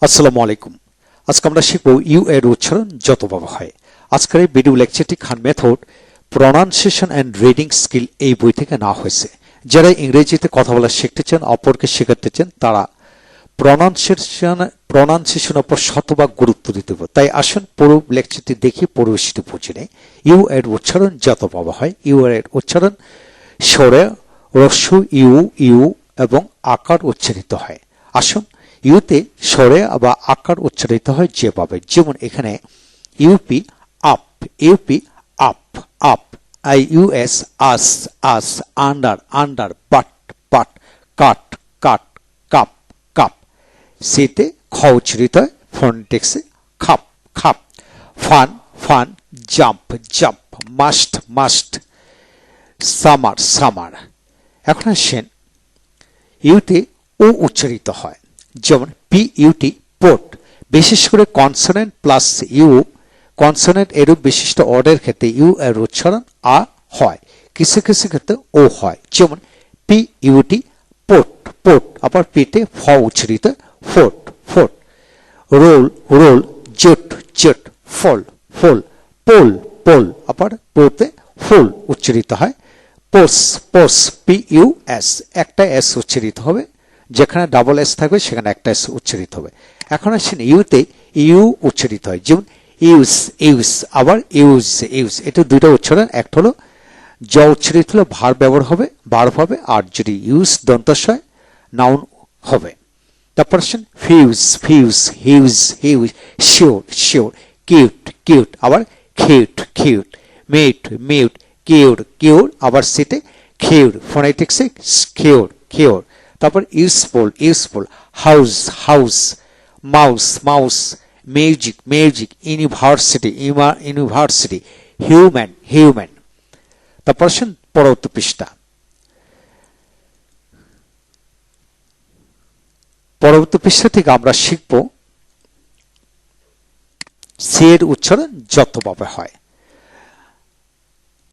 আসসালামু আলাইকুম। আজকে আমরা শিখব ইউ এর উচ্চারণ যতভাবে হয়। আজকের এই ভিডিও লেকচারটি Khan method pronunciation and reading skill এই বই থেকে নেওয়া হয়েছে। যারা ইংরেজিতে কথা বলা শিখতে চান, অপরকে শেখাতে চান, তারা প্রনাউন্সিয়েশন উপর শতভাগ গুরুত্ব দিতে হবে। তাই আসুন পুরো লেকচারটি দেখি, পুরো বিষয়টি বুঝে নেই। ইউ এর উচ্চারণ যতভাবে হয়। ইউ এর উচ্চারণ স্বরে হ্রস্ব ইউ ইউ এবং আকার উচ্চারিত হয়। আসুন ইউতে স্বরে বা আকার উচ্চারিত হয় যেভাবে, যেমন এখানে UP up, UP up up, I US us us, under under, but but, cut cut, cup cup. সিতে খ উচ্চারিত হয় ফোনেটিক্সে খাপ খাপ, fun fun, jump jump, must must, summer summer. এখন আসেন ইউতে ও উচ্চারিত হয়, যেমন পি ইউটি পোর্ট। বিশেষ করে কনসোনেন্ট প্লাস ইউ, কনসোনেন্ট এরূপ বিশিষ্ট অর্ডের ক্ষেত্রে ইউ এর উচ্চারণ আ হয়, কিছু কিছু ক্ষেত্রে ও হয়, যেমন পি ইউটি পোর্ট পোর্ট। আবার পিতে ফ উচ্চারিত ফোর্ট ফোর্ট। রোল রোল, জট জট, ফল ফল, পোল পোল। আবার পোতে ফুল উচ্চারিত হয়। পোস পোস, পি ইউ এস, একটা এস উচ্চারিত হবে, যেখানে ডাবল এস থাকবে সেখানে একটা এস উচ্চারিত হবে। এখন আসেন ইউতে ইউ উচ্চারিত হয়, যেমন ইউজ ইউজ, আবার ইউজ ইউজ। এটা দুইটা উচ্চারণ, একটা হলো জ উচ্চারিত হলে ভার্ব ব্যবহার হবে, ভার্ব হবে, আর যদি ইউজ দন্তস হয় নাউন হবে। তারপর আসেন fuse fuse, huge huge, sure sure, cute cute, আবার কিউট কিউট, মিউট মিউট, কিউর কিউর, আবার সিটে খিউর, ফোনেটিক্সে খিউর খিউর। তারপর useful useful, house house, mouse mouse, music music, university university, human human. তারপর আসেন পরবর্তী পৃষ্ঠা। পরবর্তী পৃষ্ঠা থেকে আমরা শিখব সি এর উচ্চারণ যতভাবে হয়।